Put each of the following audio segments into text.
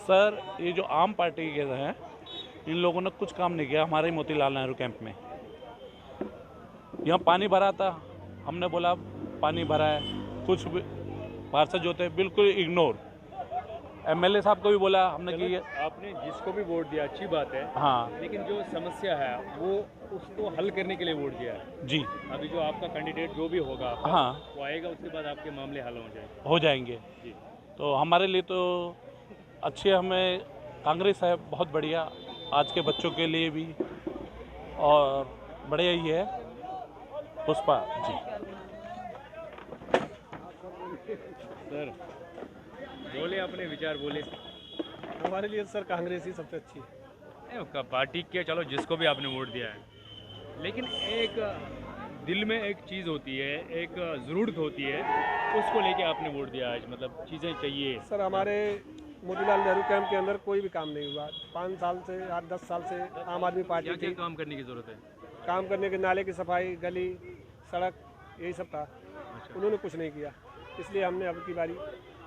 Sir, ये जो आम पार्टी के हैं, इन लोगों ने कुछ काम नहीं किया हमारे मोतीलाल नेहरू कैंप में। यहाँ पानी भरा था, हमने बोला पानी भरा है, कुछ भी पार्षद जो थे बिल्कुल इग्नोर। एमएलए साहब को भी बोला हमने कि आपने जिसको भी वोट दिया अच्छी बात है, हाँ लेकिन जो समस्या है वो उसको हल करने के लिए वोट दिया है। जी, अभी जो आपका कैंडिडेट जो भी होगा हाँ वो आएगा, उसके बाद आपके मामले हल हो जाएंगे। जी। तो हमारे लिए तो अच्छे, हमें कांग्रेस है बहुत बढ़िया, आज के बच्चों के लिए भी, और बढ़िया ही है पुष्पा जी। सर बोले, अपने विचार बोले। हमारे लिए सर कांग्रेस ही सबसे अच्छी है। पार्टी के चलो जिसको भी आपने वोट दिया है, लेकिन एक दिल में एक चीज़ होती है, एक ज़रूरत होती है, उसको लेके आपने वोट दिया आज, मतलब चीज़ें चाहिए। सर हमारे मोतीलाल नेहरू कैंप के अंदर कोई भी काम नहीं हुआ 5 साल से, 8-10 साल से आम आदमी पार्टी क्या थी। काम करने की ज़रूरत है? काम करने के, नाले की सफाई, गली सड़क, यही सब था। उन्होंने कुछ नहीं किया, इसलिए हमने अब की बारी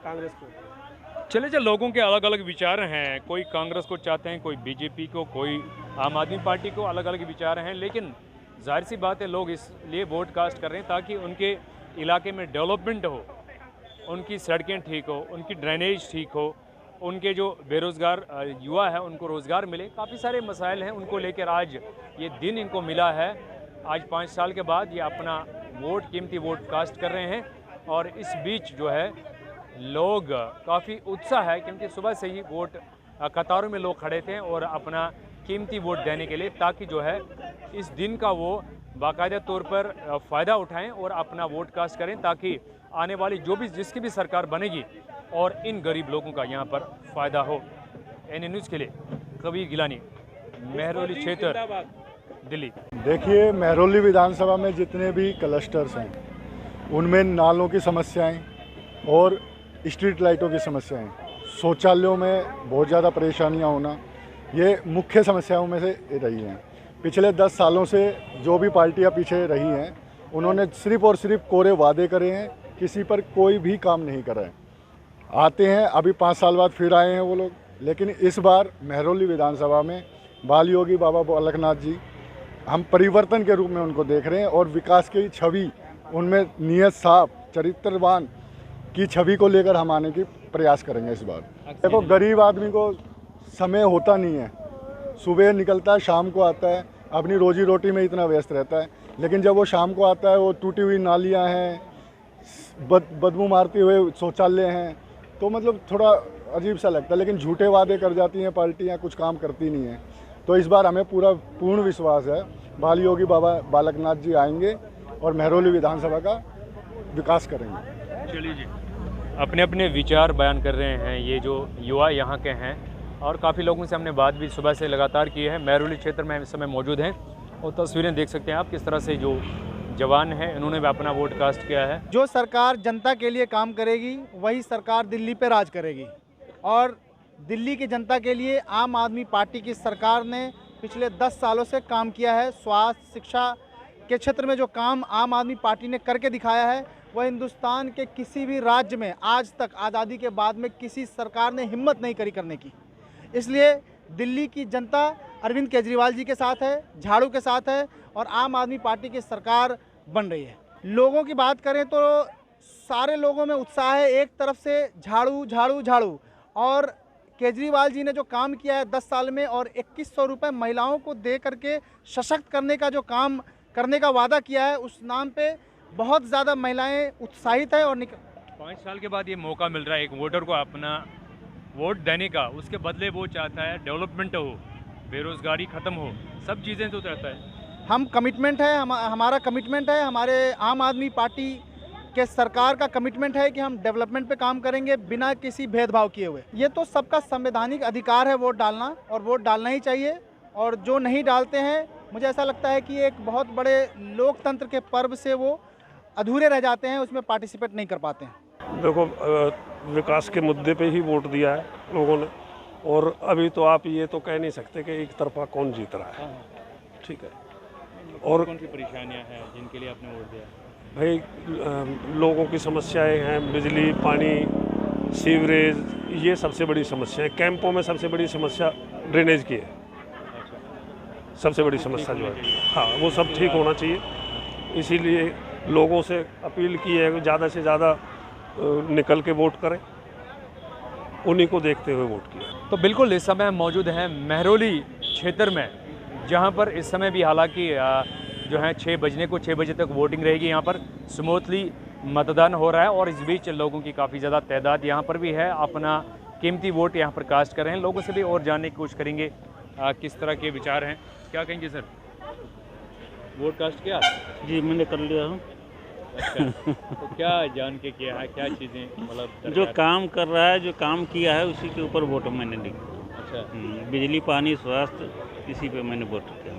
कांग्रेस को। चले जो लोगों के अलग अलग विचार हैं, कोई कांग्रेस को चाहते हैं, कोई बीजेपी को, कोई आम आदमी पार्टी को, अलग अलग विचार हैं, लेकिन जाहिर सी बात है लोग इसलिए वोट कास्ट कर रहे हैं ताकि उनके इलाके में डेवलपमेंट हो, उनकी सड़कें ठीक हो, उनकी ड्रेनेज ठीक हो, उनके जो बेरोज़गार युवा है उनको रोज़गार मिले। काफ़ी सारे मसाइल हैं, उनको लेकर आज ये दिन इनको मिला है। आज 5 साल के बाद ये अपना वोट, कीमती वोट कास्ट कर रहे हैं, और इस बीच जो है लोग काफ़ी उत्साह है, क्योंकि सुबह से ही वोट कतारों में लोग खड़े थे और अपना कीमती वोट देने के लिए, ताकि जो है इस दिन का वो बाकायदा तौर पर फ़ायदा उठाएं और अपना वोट कास्ट करें, ताकि आने वाली जो भी जिसकी भी सरकार बनेगी और इन गरीब लोगों का यहाँ पर फ़ायदा हो। एन न्यूज़ के लिए कबीर गिलानी, मेहरौली क्षेत्र, दिल्ली। देखिए, मेहरौली विधानसभा में जितने भी क्लस्टर्स हैं उनमें नालों की समस्याएं और स्ट्रीट लाइटों की समस्याएं, शौचालयों में बहुत ज़्यादा परेशानियां होना, ये मुख्य समस्याओं में से रही हैं। पिछले 10 सालों से जो भी पार्टियां पीछे रही हैं उन्होंने सिर्फ़ और सिर्फ कोरे वादे करे हैं, किसी पर कोई भी काम नहीं करा है। आते हैं, अभी 5 साल बाद फिर आए हैं वो लोग, लेकिन इस बार मेहरौली विधानसभा में बाल योगी बाबा बालकनाथ जी, हम परिवर्तन के रूप में उनको देख रहे हैं, और विकास की छवि उनमें, नियत साफ, चरित्रवान की छवि को लेकर हम आने की प्रयास करेंगे इस बार। देखो, गरीब आदमी को समय होता नहीं है, सुबह निकलता है, शाम को आता है, अपनी रोजी रोटी में इतना व्यस्त रहता है, लेकिन जब वो शाम को आता है वो टूटी हुई नालियाँ हैं, बदबू मारते हुए शौचालय हैं, तो मतलब थोड़ा अजीब सा लगता है। लेकिन झूठे वादे कर जाती हैं पार्टियां, कुछ काम करती नहीं हैं। तो इस बार हमें पूर्ण विश्वास है, बाल योगी बाबा बालकनाथ जी आएंगे और मेहरौली विधानसभा का विकास करेंगे। चलिए जी, अपने अपने विचार बयान कर रहे हैं ये जो युवा यहाँ के हैं, और काफ़ी लोगों से हमने बात भी सुबह से लगातार की है। मेहरौली क्षेत्र में इस समय मौजूद हैं, और तस्वीरें देख सकते हैं आप किस तरह से जो जवान हैं इन्होंने भी अपना वोट कास्ट किया है। जो सरकार जनता के लिए काम करेगी वही सरकार दिल्ली पे राज करेगी, और दिल्ली की जनता के लिए आम आदमी पार्टी की सरकार ने पिछले 10 सालों से काम किया है। स्वास्थ्य, शिक्षा के क्षेत्र में जो काम आम आदमी पार्टी ने करके दिखाया है, वह हिंदुस्तान के किसी भी राज्य में आज तक, आज़ादी के बाद में, किसी सरकार ने हिम्मत नहीं करी करने की। इसलिए दिल्ली की जनता अरविंद केजरीवाल जी के साथ है, झाड़ू के साथ है, और आम आदमी पार्टी की सरकार बन रही है। लोगों की बात करें तो सारे लोगों में उत्साह है, एक तरफ से झाड़ू झाड़ू झाड़ू, और केजरीवाल जी ने जो काम किया है 10 साल में, और 2100 रुपये महिलाओं को दे करके सशक्त करने का जो काम करने का वादा किया है, उस नाम पे बहुत ज़्यादा महिलाएं उत्साहित है। और 5 साल के बाद ये मौका मिल रहा है एक वोटर को अपना वोट देने का, उसके बदले वो चाहता है डेवलपमेंट हो, बेरोज़गारी ख़त्म हो, सब चीज़ें तो चाहता है। हम कमिटमेंट है, हमारा कमिटमेंट है, हमारे आम आदमी पार्टी के सरकार का कमिटमेंट है कि हम डेवलपमेंट पे काम करेंगे बिना किसी भेदभाव किए हुए। ये तो सबका संवैधानिक अधिकार है वोट डालना, और वोट डालना ही चाहिए। और जो नहीं डालते हैं, मुझे ऐसा लगता है कि एक बहुत बड़े लोकतंत्र के पर्व से वो अधूरे रह जाते हैं, उसमें पार्टिसिपेट नहीं कर पाते हैं। देखो, विकास के मुद्दे पे ही वोट दिया है लोगों ने, और अभी तो आप ये तो कह नहीं सकते कि एक तरफा कौन जीत रहा है। ठीक है, और कौन सी परेशानियां हैं जिनके लिए आपने वोट दिया? भाई, लोगों की समस्याएं हैं, बिजली, पानी, सीवरेज, ये सबसे बड़ी समस्या है। कैंपों में सबसे बड़ी समस्या ड्रेनेज की है, सबसे बड़ी समस्या जो है। हाँ, वो सब ठीक होना चाहिए। इसीलिए लोगों से अपील की है कि ज़्यादा से ज़्यादा निकल के वोट करें, उन्हीं को देखते हुए वोट किया। तो बिल्कुल इस समय हम मौजूद हैं महरौली क्षेत्र में, जहां पर इस समय भी हालांकि जो है 6 बजे तक वोटिंग रहेगी। यहाँ पर स्मूथली मतदान हो रहा है और इस बीच लोगों की काफ़ी ज़्यादा तादाद यहाँ पर भी है, अपना कीमती वोट यहाँ पर कास्ट कर रहे हैं। लोगों से भी और जानने की कोशिश करेंगे किस तरह के विचार हैं। क्या कहेंगे सर, वोट कास्ट किया? जी मैंने कर लिया हूँ। अच्छा, तो क्या जान के किया है, क्या चीज़ें मतलब जो काम कर रहा है, जो काम किया है उसी के ऊपर वोट मैंने दी। अच्छा, बिजली, पानी, स्वास्थ्य, इसी पे मैंने वोट किया।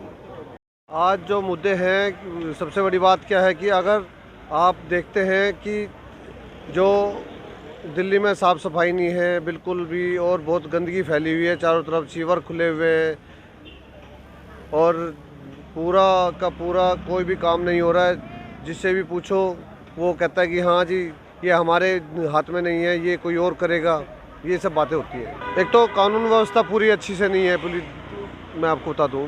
आज जो मुद्दे हैं, सबसे बड़ी बात क्या है कि अगर आप देखते हैं कि जो दिल्ली में साफ़ सफाई नहीं है बिल्कुल भी, और बहुत गंदगी फैली हुई है, चारों तरफ सीवर खुले हुए हैं और पूरा का पूरा कोई भी काम नहीं हो रहा है। जिससे भी पूछो वो कहता है कि हाँ जी ये हमारे हाथ में नहीं है, ये कोई और करेगा। ये सब बातें होती है। एक तो कानून व्यवस्था पूरी अच्छी से नहीं है पुलिस, मैं आपको बता दूँ,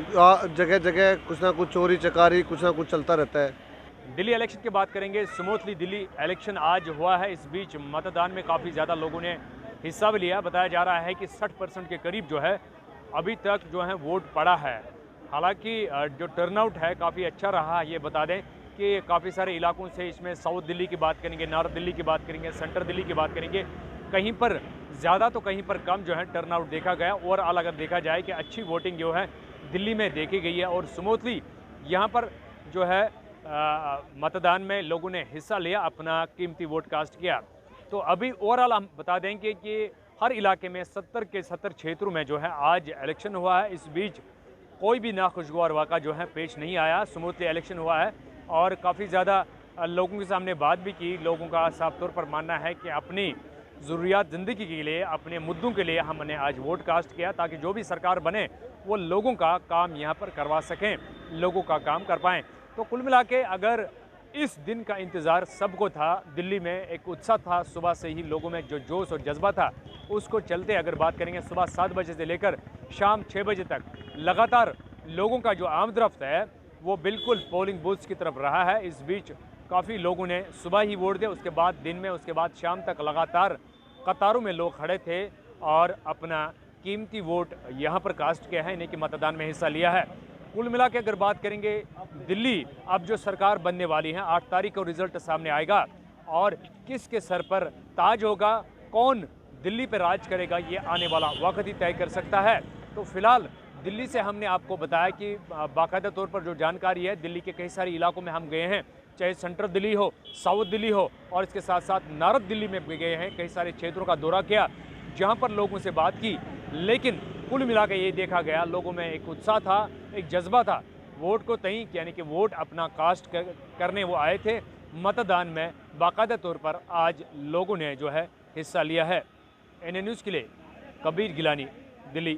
जगह जगह कुछ ना कुछ चोरी चकारी, कुछ ना कुछ चलता रहता है। दिल्ली इलेक्शन की बात करेंगे। स्मूथली दिल्ली इलेक्शन आज हुआ है। इस बीच मतदान में काफ़ी ज़्यादा लोगों ने हिस्सा भी लिया। बताया जा रहा है कि 60% के करीब जो है अभी तक जो है वोट पड़ा है। हालांकि जो टर्नआउट है काफ़ी अच्छा रहा। ये बता दें कि काफ़ी सारे इलाकों से, इसमें साउथ दिल्ली की बात करेंगे, नॉर्थ दिल्ली की बात करेंगे, सेंट्रल दिल्ली की बात करेंगे, कहीं पर ज़्यादा तो कहीं पर कम जो है टर्नआउट देखा गया। ओवरऑल अगर देखा जाए कि अच्छी वोटिंग जो है दिल्ली में देखी गई है और स्मूथली यहाँ पर जो है मतदान में लोगों ने हिस्सा लिया, अपना कीमती वोट कास्ट किया। तो अभी ओवरऑल हम बता देंगे कि हर इलाके में 70 के 70 क्षेत्रों में जो है आज इलेक्शन हुआ है। इस बीच कोई भी नाखुशगवार वाक़ा जो है पेश नहीं आया। स्मूथली इलेक्शन हुआ है और काफ़ी ज़्यादा लोगों के सामने बात भी की। लोगों का साफ तौर पर मानना है कि अपनी ज़रूरियात ज़िंदगी के लिए, अपने मुद्दों के लिए हमने आज वोट कास्ट किया, ताकि जो भी सरकार बने वो लोगों का काम यहाँ पर करवा सकें, लोगों का काम कर पाएँ। तो कुल मिला के अगर इस दिन का इंतज़ार सबको था, दिल्ली में एक उत्साह था, सुबह से ही लोगों में जो जोश और जज्बा था उसको चलते अगर बात करेंगे, सुबह 7 बजे से लेकर शाम 6 बजे तक लगातार लोगों का जो आमदरफ्त है वो बिल्कुल पोलिंग बूथ्स की तरफ रहा है। इस बीच काफ़ी लोगों ने सुबह ही वोट दिया, उसके बाद दिन में, उसके बाद शाम तक लगातार कतारों में लोग खड़े थे और अपना कीमती वोट यहाँ पर कास्ट किया है, इन्हें कि मतदान में हिस्सा लिया है। कुल मिला के अगर बात करेंगे, दिल्ली अब जो सरकार बनने वाली है 8 तारीख को रिजल्ट सामने आएगा और किसके सर पर ताज होगा, कौन दिल्ली पर राज करेगा, ये आने वाला वक्त ही तय कर सकता है। तो फिलहाल दिल्ली से हमने आपको बताया कि बाकायदा तौर पर जो जानकारी है, दिल्ली के कई सारे इलाकों में हम गए हैं, चाहे सेंट्रल दिल्ली हो, साउथ दिल्ली हो और इसके साथ साथ नॉर्थ दिल्ली में भी गए हैं। कई सारे क्षेत्रों का दौरा किया, जहां पर लोगों से बात की, लेकिन कुल मिला के ये देखा गया लोगों में एक उत्साह था, एक जज्बा था वोट को तय, यानी कि वोट अपना कास्ट करने वो आए थे। मतदान में बाकायदा तौर पर आज लोगों ने जो है हिस्सा लिया है। NN न्यूज़ के लिए कबीर गिलानी, दिल्ली।